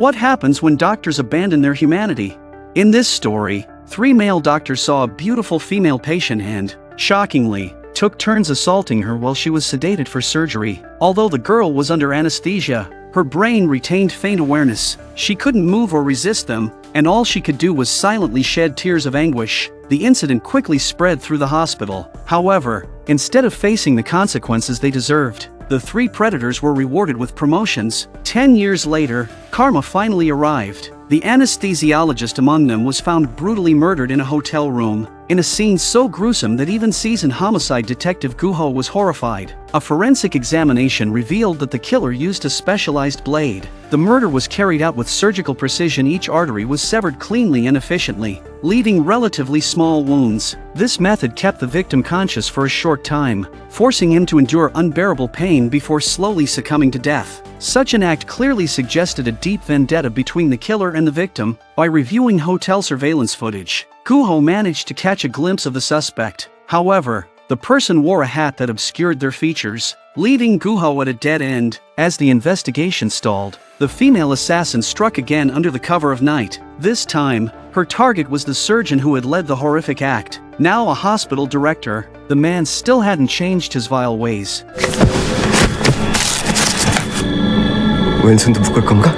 What happens when doctors abandon their humanity? In this story, 3 male doctors saw a beautiful female patient and, shockingly, took turns assaulting her while she was sedated for surgery. Although the girl was under anesthesia, her brain retained faint awareness. She couldn't move or resist them, and all she could do was silently shed tears of anguish. The incident quickly spread through the hospital. However, instead of facing the consequences they deserved, the 3 predators were rewarded with promotions. 10 years later, karma finally arrived. The anesthesiologist among them was found brutally murdered in a hotel room, in a scene so gruesome that even seasoned homicide detective Guho was horrified. A forensic examination revealed that the killer used a specialized blade. The murder was carried out with surgical precision. Each artery was severed cleanly and efficiently, leaving relatively small wounds. This method kept the victim conscious for a short time, forcing him to endure unbearable pain before slowly succumbing to death. Such an act clearly suggested a deep vendetta between the killer and the victim. By reviewing hotel surveillance footage, Guho managed to catch a glimpse of the suspect. However, the person wore a hat that obscured their features, leaving Guho at a dead end. As the investigation stalled, the female assassin struck again under the cover of night. This time, her target was the surgeon who had led the horrific act. Now a hospital director, the man still hadn't changed his vile ways. 왼손도 묶을 건가?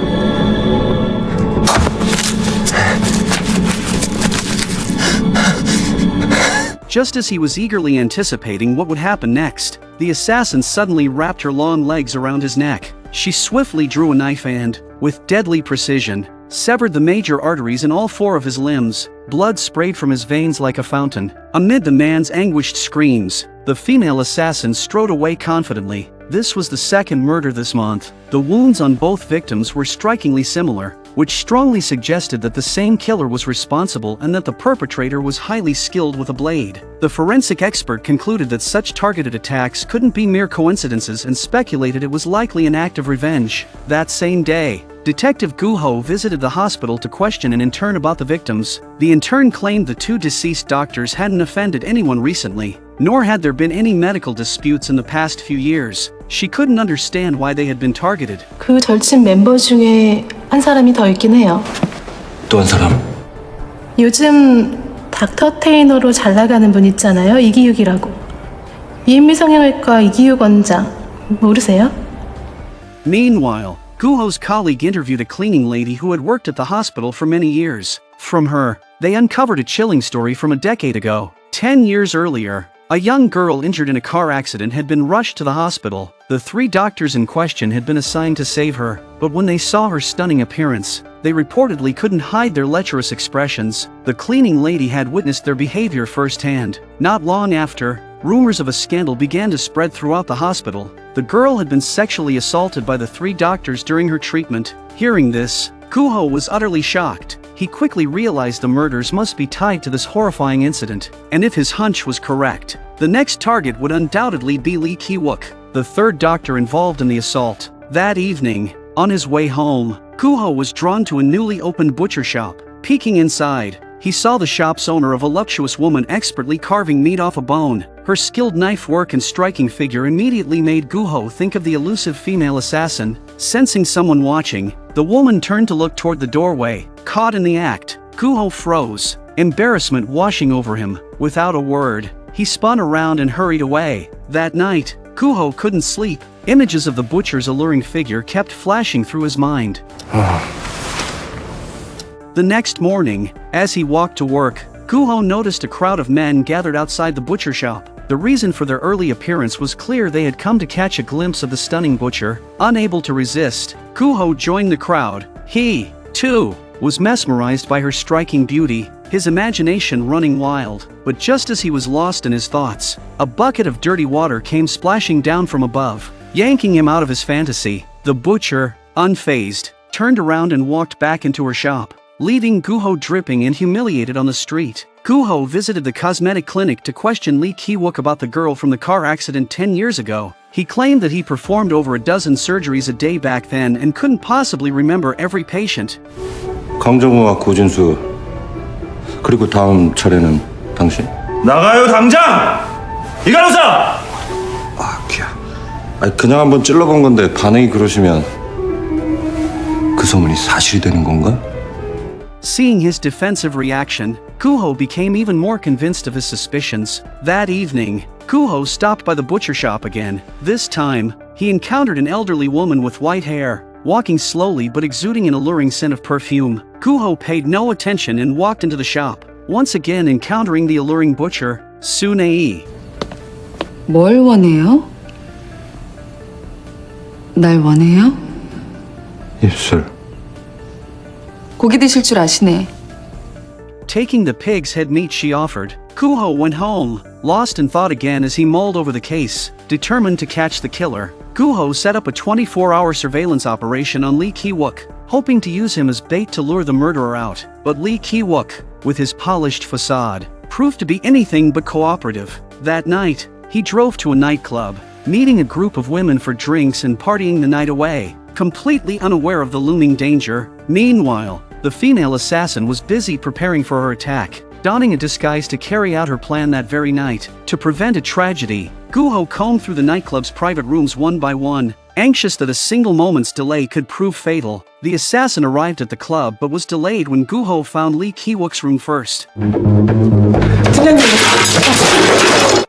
Just as he was eagerly anticipating what would happen next, the assassin suddenly wrapped her long legs around his neck. She swiftly drew a knife and, with deadly precision, severed the major arteries in all 4 of his limbs. Blood sprayed from his veins like a fountain. Amid the man's anguished screams, the female assassin strode away confidently. This was the second murder this month. The wounds on both victims were strikingly similar, which strongly suggested that the same killer was responsible and that the perpetrator was highly skilled with a blade. The forensic expert concluded that such targeted attacks couldn't be mere coincidences and speculated it was likely an act of revenge. That same day, Detective Guho visited the hospital to question an intern about the victims. The intern claimed the 2 deceased doctors hadn't offended anyone recently, nor had there been any medical disputes in the past few years. She couldn't understand why they had been targeted. 그 절친 멤버 중에 한 사람이 더 있긴 해요. 또 한 사람? 요즘 닥터 테이너로 잘 나가는 분 있잖아요. 이기육이라고. 이인미성형외과 이기육 원장 모르세요? Meanwhile, Guho's colleague interviewed a cleaning lady who had worked at the hospital for many years. From her, they uncovered a chilling story from a decade ago. 10 years earlier, a young girl injured in a car accident had been rushed to the hospital. The 3 doctors in question had been assigned to save her, but when they saw her stunning appearance, they reportedly couldn't hide their lecherous expressions. The cleaning lady had witnessed their behavior firsthand. Not long after, rumors of a scandal began to spread throughout the hospital. The girl had been sexually assaulted by the 3 doctors during her treatment. Hearing this, Guho was utterly shocked. He quickly realized the murders must be tied to this horrifying incident, and if his hunch was correct, the next target would undoubtedly be Lee Ki-wook, the 3rd doctor involved in the assault. That evening, on his way home, Guho was drawn to a newly opened butcher shop. Peeking inside, he saw the shop's owner, a voluptuous woman, expertly carving meat off a bone. Her skilled knife work and striking figure immediately made Guho think of the elusive female assassin. Sensing someone watching, the woman turned to look toward the doorway. Caught in the act, Guho froze, embarrassment washing over him. Without a word, he spun around and hurried away. That night, Guho couldn't sleep. Images of the butcher's alluring figure kept flashing through his mind. The next morning, as he walked to work, Guho noticed a crowd of men gathered outside the butcher shop. The reason for their early appearance was clear. They had come to catch a glimpse of the stunning butcher. Unable to resist, Guho joined the crowd. He, too, was mesmerized by her striking beauty, his imagination running wild. But just as he was lost in his thoughts, a bucket of dirty water came splashing down from above, yanking him out of his fantasy. The butcher, unfazed, turned around and walked back into her shop, leaving Guho dripping and humiliated on the street. Guho visited the cosmetic clinic to question Lee Ki-wook about the girl from the car accident 10 years ago. He claimed that he performed over a dozen surgeries a day back then and couldn't possibly remember every patient. 강정우와 고진수, 그리고 다음 차례는 당신? 나가요 당장! 이 간호사! 귀야. 그냥 한번 찔러본 건데 반응이 그러시면 그 소문이 사실이 되는 건가? Seeing his defensive reaction, Guho became even more convinced of his suspicions. That evening, Guho stopped by the butcher shop again. This time, he encountered an elderly woman with white hair, walking slowly but exuding an alluring scent of perfume. Guho paid no attention and walked into the shop, once again encountering the alluring butcher, Sunei. 뭘 원해요? 날 원해요? 입술. 고기 드실 줄 아시네. Taking the pig's head meat she offered, Guho went home, lost in thought again as he mulled over the case, determined to catch the killer. Guho set up a 24-hour surveillance operation on Lee Ki-wook, hoping to use him as bait to lure the murderer out. But Lee Ki-wook, with his polished facade, proved to be anything but cooperative. That night, he drove to a nightclub, meeting a group of women for drinks and partying the night away, completely unaware of the looming danger. Meanwhile, the female assassin was busy preparing for her attack, donning a disguise to carry out her plan that very night. To prevent a tragedy, Guho combed through the nightclub's private rooms one by one, anxious that a single moment's delay could prove fatal. The assassin arrived at the club but was delayed when Guho found Lee Ki-wook's room first.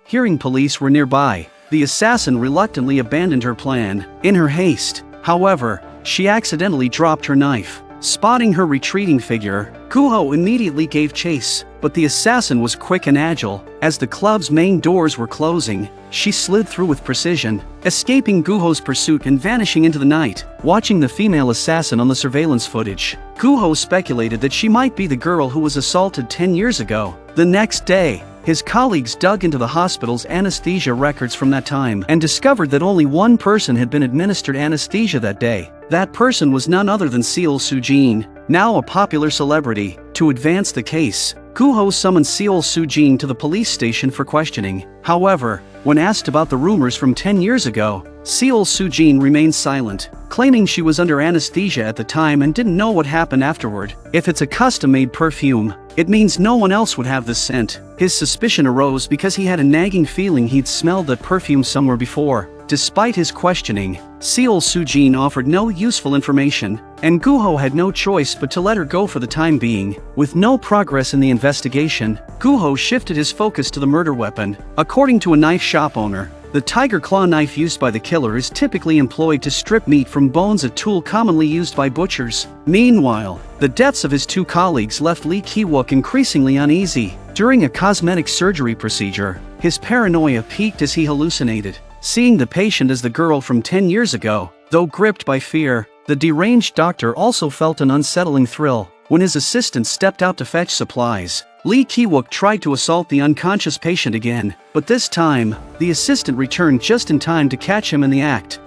Hearing police were nearby, the assassin reluctantly abandoned her plan. In her haste, however, she accidentally dropped her knife. Spotting her retreating figure, Guho immediately gave chase, but the assassin was quick and agile. As the club's main doors were closing, she slid through with precision, escaping Guho's pursuit and vanishing into the night. Watching the female assassin on the surveillance footage, Guho speculated that she might be the girl who was assaulted 10 years ago. The next day, his colleagues dug into the hospital's anesthesia records from that time and discovered that only one person had been administered anesthesia that day. That person was none other than Seol Soo-jin, now a popular celebrity. To advance the case, Guho summoned Seol Soo-jin to the police station for questioning. However, when asked about the rumors from 10 years ago, Seol Soo-jin remained silent, claiming she was under anesthesia at the time and didn't know what happened afterward. If it's a custom-made perfume, it means no one else would have this scent. His suspicion arose because he had a nagging feeling he'd smelled that perfume somewhere before. Despite his questioning, Seol Soo-jin offered no useful information, and Guho had no choice but to let her go for the time being. With no progress in the investigation, Guho shifted his focus to the murder weapon. According to a knife shop owner, the tiger claw knife used by the killer is typically employed to strip meat from bones, a tool commonly used by butchers. Meanwhile, the deaths of his two colleagues left Lee Ki-wook increasingly uneasy. During a cosmetic surgery procedure, his paranoia peaked as he hallucinated, seeing the patient as the girl from 10 years ago. Though gripped by fear, the deranged doctor also felt an unsettling thrill. When his assistant stepped out to fetch supplies, Lee Ki-wook tried to assault the unconscious patient again, but this time, the assistant returned just in time to catch him in the act.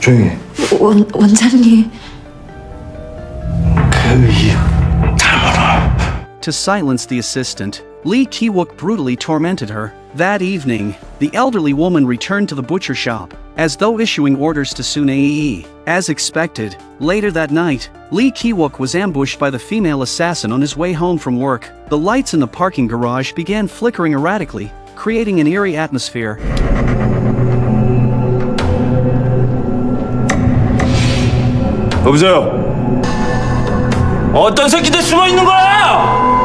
조용히 해. 원장님. To silence the assistant, Lee Ki-wook brutally tormented her. That evening, the elderly woman returned to the butcher shop, as though issuing orders to Sunei. As expected, later that night, Lee Ki-wook was ambushed by the female assassin on his way home from work. The lights in the parking garage began flickering erratically, creating an eerie atmosphere. 여보세요? 어떤 새끼들 숨어 있는 거야?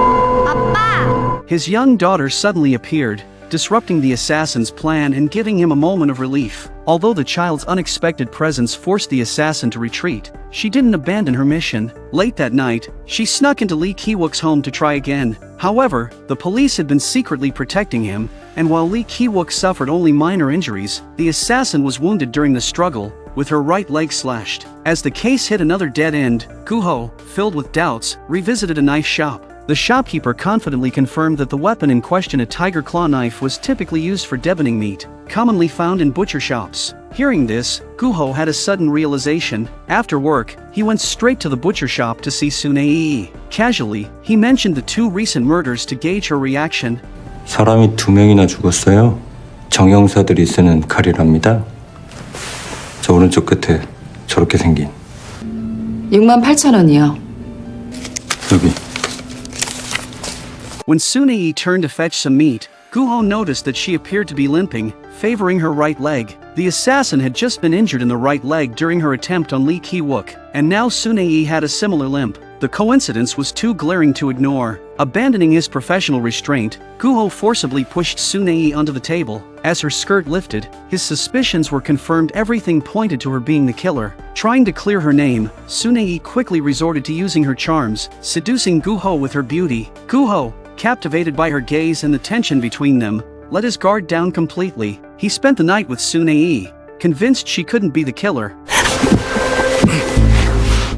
His young daughter suddenly appeared, disrupting the assassin's plan and giving him a moment of relief. Although the child's unexpected presence forced the assassin to retreat, she didn't abandon her mission. Late that night, she snuck into Lee Ki-wook's home to try again. However, the police had been secretly protecting him, and while Lee Ki-wook suffered only minor injuries, the assassin was wounded during the struggle, with her right leg slashed. As the case hit another dead end, Guho, filled with doubts, revisited a knife shop. The shopkeeper confidently confirmed that the weapon in question, a tiger claw knife, was typically used for deboning meat, commonly found in butcher shops. Hearing this, Guho had a sudden realization. After work, he went straight to the butcher shop to see Sunei. Casually, he mentioned the two recent murders to gauge her reaction. 사람이 2명이나 죽었어요. 정형사들이 쓰는 칼이랍니다. 저 오른쪽 끝에 저렇게 생긴. 68,000원이요. 여기. When Sunei turned to fetch some meat, Guho noticed that she appeared to be limping, favoring her right leg. The assassin had just been injured in the right leg during her attempt on Lee Ki-wook, and now Sunei had a similar limp. The coincidence was too glaring to ignore. Abandoning his professional restraint, Guho forcibly pushed Sunei onto the table. As her skirt lifted, his suspicions were confirmed. Everything pointed to her being the killer. Trying to clear her name, Sunei quickly resorted to using her charms, seducing Guho with her beauty. Guho, captivated by her gaze and the tension between them, let his guard down completely. He spent the night with Sunei, convinced she couldn't be the killer.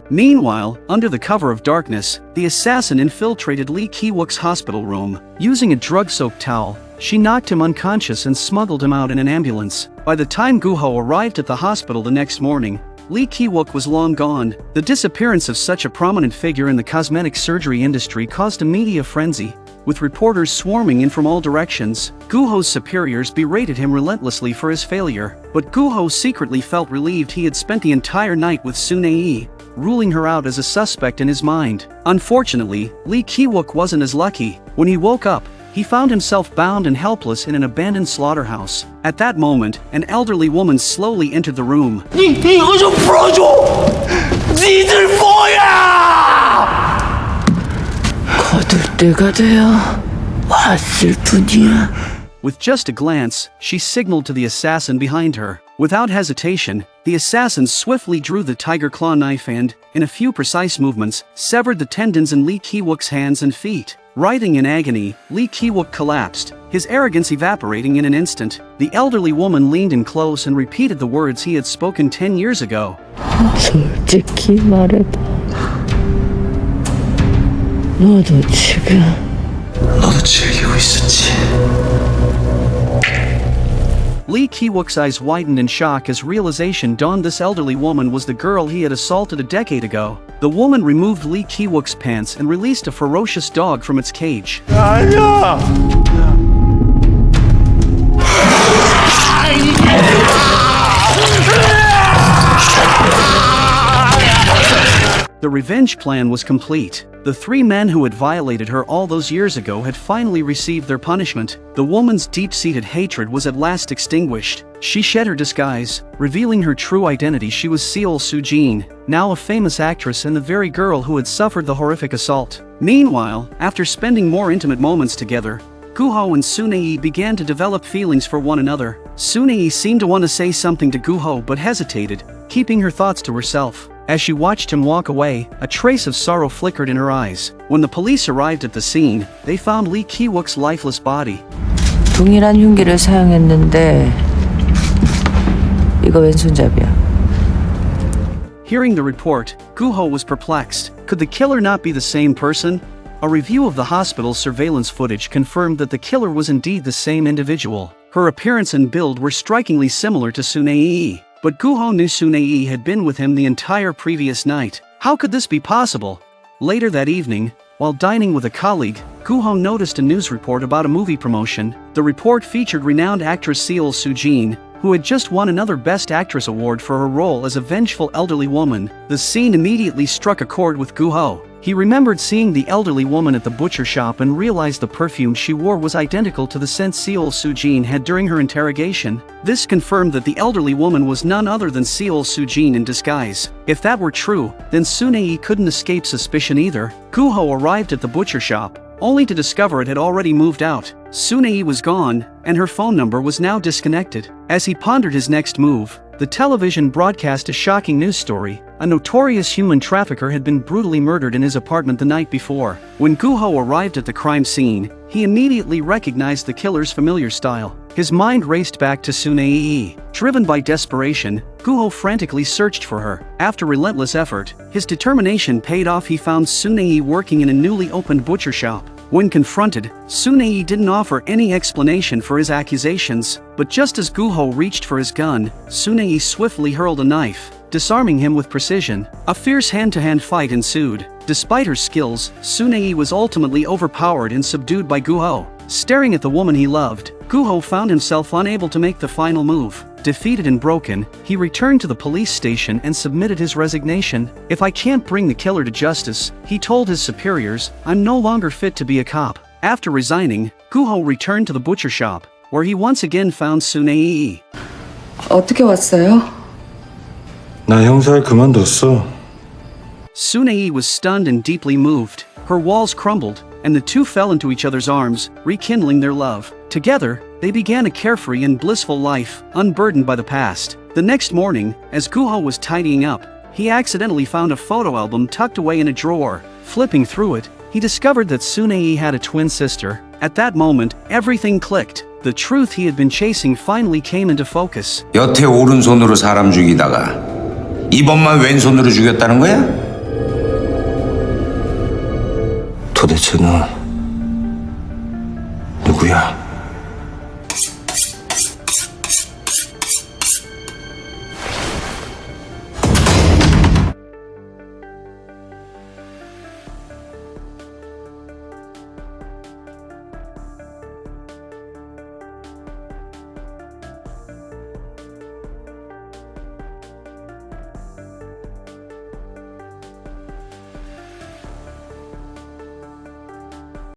Meanwhile, under the cover of darkness, the assassin infiltrated Lee Ki-wook's hospital room. Using a drug-soaked towel, she knocked him unconscious and smuggled him out in an ambulance. By the time Guho arrived at the hospital the next morning, Lee Ki-wook was long gone. The disappearance of such a prominent figure in the cosmetic surgery industry caused a media frenzy, with reporters swarming in from all directions. Guho's superiors berated him relentlessly for his failure, but Guho secretly felt relieved he had spent the entire night with Sunei, ruling her out as a suspect in his mind. Unfortunately, Lee Ki-wook wasn't as lucky. When he woke up, he found himself bound and helpless in an abandoned slaughterhouse. At that moment, an elderly woman slowly entered the room. 이거 좀 풀어줘! 니들 뭐야! 거둘 때가 되어 왔을 뿐이야. With just a glance, she signaled to the assassin behind her. Without hesitation, the assassin swiftly drew the tiger claw knife and, in a few precise movements, severed the tendons in Lee Ki-wook's hands and feet. Writhing in agony, Lee Ki-wook collapsed, his arrogance evaporating in an instant. The elderly woman leaned in close and repeated the words he had spoken 10 years ago. 솔직히 말해봐. 너도 지금 너도 즐기고 있었지. Lee Ki-wook's eyes widened in shock as realization dawned. This elderly woman was the girl he had assaulted a decade ago. The woman removed Lee Ki-wook's pants and released a ferocious dog from its cage. 아니야! The revenge plan was complete. The three men who had violated her all those years ago had finally received their punishment. The woman's deep-seated hatred was at last extinguished. She shed her disguise, revealing her true identity. She was Seol Soo-jin, now a famous actress and the very girl who had suffered the horrific assault. Meanwhile, after spending more intimate moments together, Guho and Sunei began to develop feelings for one another. Sunei seemed to want to say something to Guho but hesitated, keeping her thoughts to herself. As she watched him walk away, a trace of sorrow flickered in her eyes. When the police arrived at the scene, they found Lee Ki-wook's lifeless body. 동일한 흉기를 사용했는데 이거 왼손잡이야. Hearing the report, Guho was perplexed. Could the killer not be the same person? A review of the hospital's surveillance footage confirmed that the killer was indeed the same individual. Her appearance and build were strikingly similar to Sunei. But Guho knew Sunei had been with him the entire previous night. How could this be possible? Later that evening, while dining with a colleague, Guho noticed a news report about a movie promotion. The report featured renowned actress Seol Soo-jin, who had just won another Best Actress award for her role as a vengeful elderly woman. The scene immediately struck a chord with Guho. He remembered seeing the elderly woman at the butcher shop and realized the perfume she wore was identical to the scent Seol Soo-jin had during her interrogation. This confirmed that the elderly woman was none other than Seol Soo-jin in disguise. If that were true, then Sunei couldn't escape suspicion either. Guho arrived at the butcher shop, only to discover it had already moved out. Sunei was gone, and her phone number was now disconnected. As he pondered his next move, the television broadcast a shocking news story. A notorious human trafficker had been brutally murdered in his apartment the night before. When Guho arrived at the crime scene, he immediately recognized the killer's familiar style. His mind raced back to Sunei. Driven by desperation, Guho frantically searched for her. After relentless effort, his determination paid off. He found Sunei working in a newly opened butcher shop. When confronted, Sunei didn't offer any explanation for his accusations, but just as Guho reached for his gun, Sunei swiftly hurled a knife, disarming him with precision. A fierce hand-to-hand fight ensued. Despite her skills, Sunei was ultimately overpowered and subdued by Guho. Staring at the woman he loved, Guho found himself unable to make the final move. Defeated and broken, he returned to the police station and submitted his resignation. "If I can't bring the killer to justice," he told his superiors, "I'm no longer fit to be a cop." After resigning, Guho returned to the butcher shop, where he once again found Sunei. 어떻게 왔어요? 나 형사를 그만뒀어. Sunei was stunned and deeply moved. Her walls crumbled, and the two fell into each other's arms, rekindling their love. Together, they began a carefree and blissful life, unburdened by the past. The next morning, as Guho was tidying up, he accidentally found a photo album tucked away in a drawer. Flipping through it, he discovered that Sunei had a twin sister. At that moment, everything clicked. The truth he had been chasing finally came into focus. 여태 오른손으로 사람 죽이다가 이번만 왼손으로 죽였다는 거야? 도대체 너 누구야?